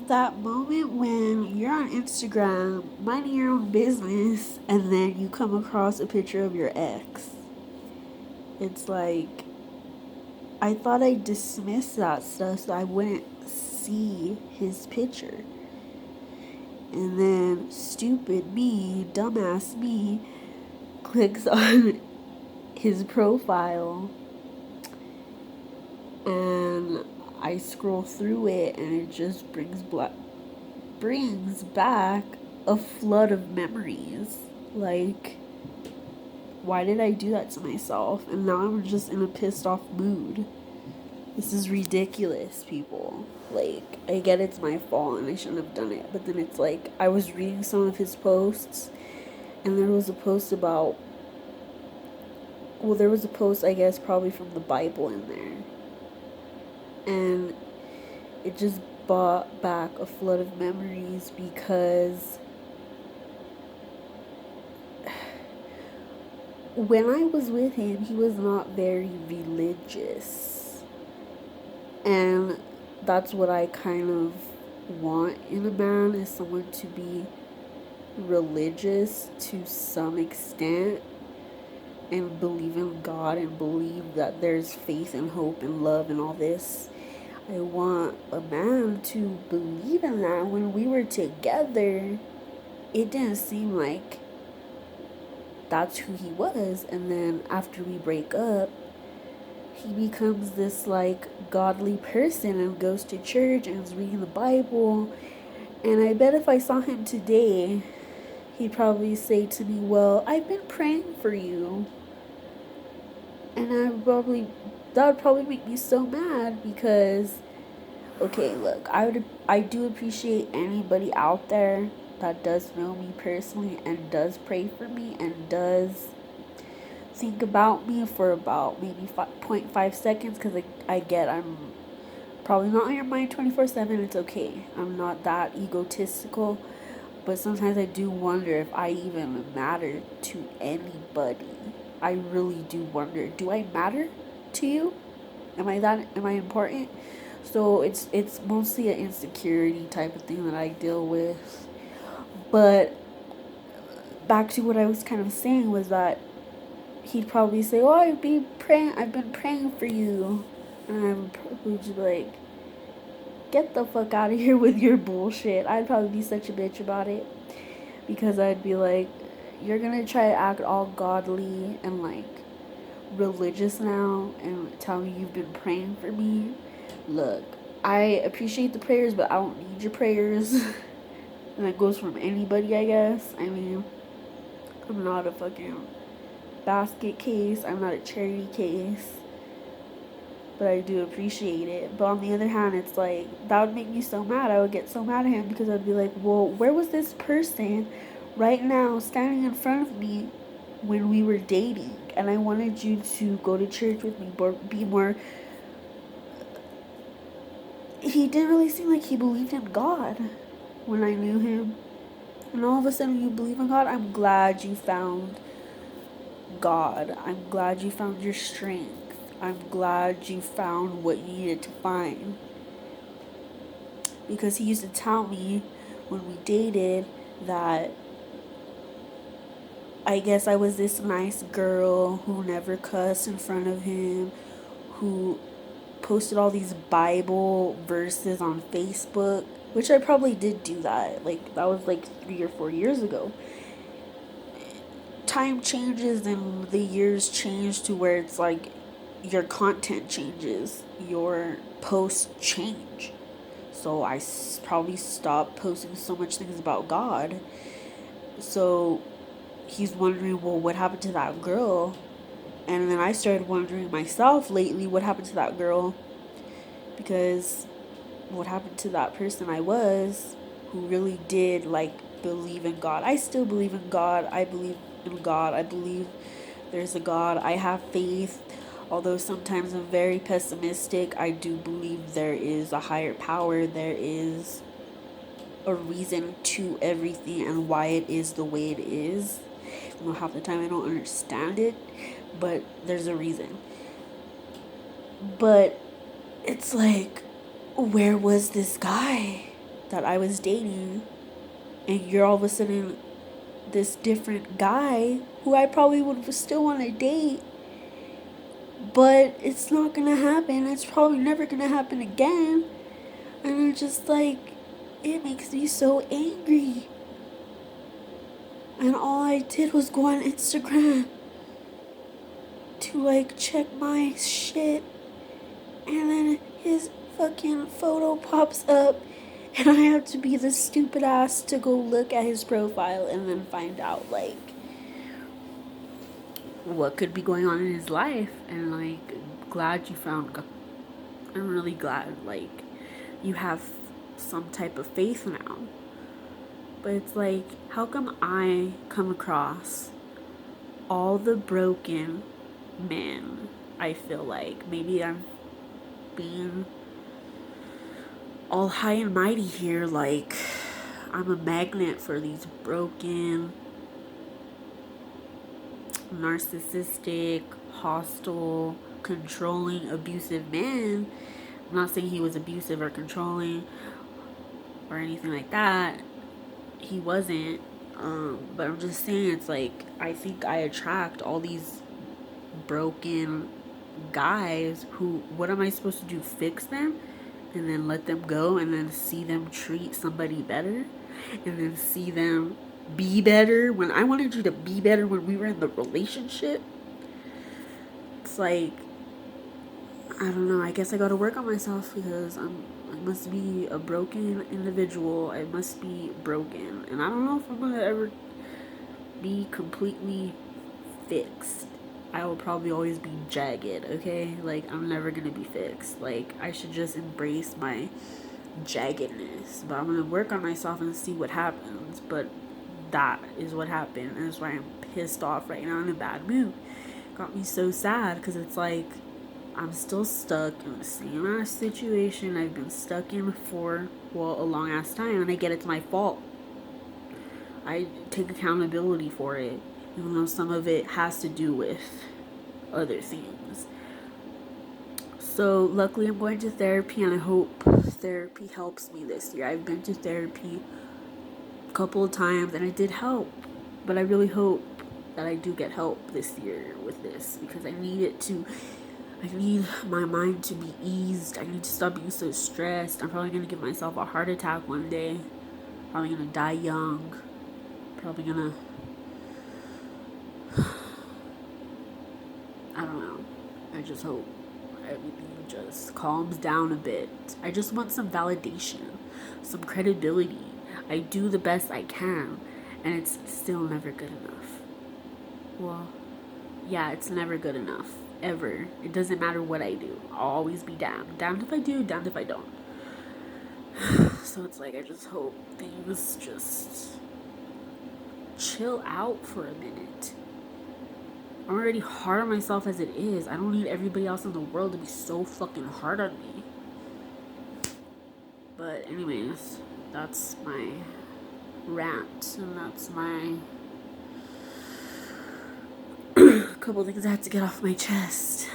that moment when you're on Instagram, minding your own business, and then you come across a picture of your ex. It's like, I thought I dismissed that stuff so I wouldn't see his picture. And then stupid me, dumbass me, clicks on his profile and I scroll through it and it just brings back a flood of memories. Like, why did I do that to myself? And now I'm just in a pissed off mood. This is ridiculous, people. Like, I get it's my fault and I shouldn't have done it. But then it's like, I was reading some of his posts and there was a post about, well, there was a post, I guess, probably from the Bible in there. And it just brought back a flood of memories because when I was with him, he was not very religious. And that's what I kind of want in a man, is someone to be religious to some extent and believe in God and believe that there's faith and hope and love and all this. I want a man to believe in that. When we were together, it didn't seem like that's who he was. And then after we break up, he becomes this like godly person and goes to church and is reading the Bible. And I bet if I saw him today, he'd probably say to me, well, I've been praying for you. And that would probably make me so mad because, okay, look, I do appreciate anybody out there that does know me personally and does pray for me and does think about me for about maybe 0.5 seconds, because I get I'm probably not on your mind 24/7. It's okay. I'm not that egotistical, but sometimes I do wonder if I even matter to anybody. I really do wonder. Do I matter to you? Am I important? So it's mostly an insecurity type of thing that I deal with. But back to what I was kind of saying was that he'd probably say, "Oh, I've been praying for you," and I would probably just be like, "Get the fuck out of here with your bullshit." I'd probably be such a bitch about it because I'd be like, "You're gonna try to act all godly and like religious now and tell me you've been praying for me? Look, I appreciate the prayers, but I don't need your prayers." And that goes from anybody, I guess. I mean, I'm not a fucking basket case. I'm not a charity case. But I do appreciate it. But on the other hand, it's like, that would make me so mad. I would get so mad at him because I'd be like, well, where was this person right now standing in front of me when we were dating? And I wanted you to go to church with me, be more. He didn't really seem like he believed in God when I knew him. And all of a sudden, you believe in God? I'm glad you found God. I'm glad you found your strength. I'm glad you found what you needed to find. Because he used to tell me when we dated that I guess I was this nice girl who never cussed in front of him, who posted all these Bible verses on Facebook, which I probably did do that. Like, that was like 3 or 4 years ago. Time changes and the years change to where it's like your content changes, your posts change. So I probably stopped posting so much things about God. So he's wondering, well, what happened to that girl? And then I started wondering myself lately, what happened to that girl? Because what happened to that person I was, who really did like believe in God? I still believe in God. I believe in God. I believe there's a God. I have faith. Although sometimes I'm very pessimistic, I do believe there is a higher power. There is a reason to everything and why it is the way it is. You know, half the time I don't understand it, but there's a reason. But it's like, where was this guy? that I was dating, and you're all of a sudden this different guy who I probably would still want to date, but it's not gonna happen. It's probably never gonna happen again. And it's just like, it makes me so angry. And all I did was go on Instagram to like check my shit, and then his fucking photo pops up, and I have to be the stupid ass to go look at his profile and then find out like what could be going on in his life. And like, glad you found God. I'm really glad like you have some type of faith now. But it's like, how come I come across all the broken men? I feel like maybe I'm being all high and mighty here, like I'm a magnet for these broken, narcissistic, hostile, controlling, abusive men. I'm not saying he was abusive or controlling or anything like that. He wasn't. But I'm just saying, it's like, I think I attract all these broken guys who, what am I supposed to do? Fix them? And then let them go, and then see them treat somebody better? And then see them be better when I wanted you to be better when we were in the relationship? It's like, I don't know. I guess I gotta work on myself because I must be a broken individual. I must be broken. And I don't know if I'm gonna ever be completely fixed. I will probably always be jagged, okay? Like, I'm never gonna be fixed. Like, I should just embrace my jaggedness. But I'm gonna work on myself and see what happens. But that is what happened. And that's why I'm pissed off right now, in a bad mood. Got me so sad because it's like, I'm still stuck in the same ass situation I've been stuck in for, well, a long ass time, and I get it's my fault. I take accountability for it, even though some of it has to do with other things. So luckily I'm going to therapy, and I hope therapy helps me this year. I've been to therapy a couple of times and it did help, but I really hope that I do get help this year with this, because I need my mind to be eased. I need to stop being so stressed. I'm probably going to give myself a heart attack one day. Probably going to die young. Probably going to... I don't know. I just hope everything just calms down a bit. I just want some validation. Some credibility. I do the best I can. And it's still never good enough. Well, yeah, it's never good enough. Ever. It doesn't matter what I do. I'll always be damned. Damned if I do, damned if I don't. So it's like, I just hope things just chill out for a minute. I'm already hard on myself as it is. I don't need everybody else in the world to be so fucking hard on me. But anyways, that's my rant. And that's my couple things I had to get off my chest.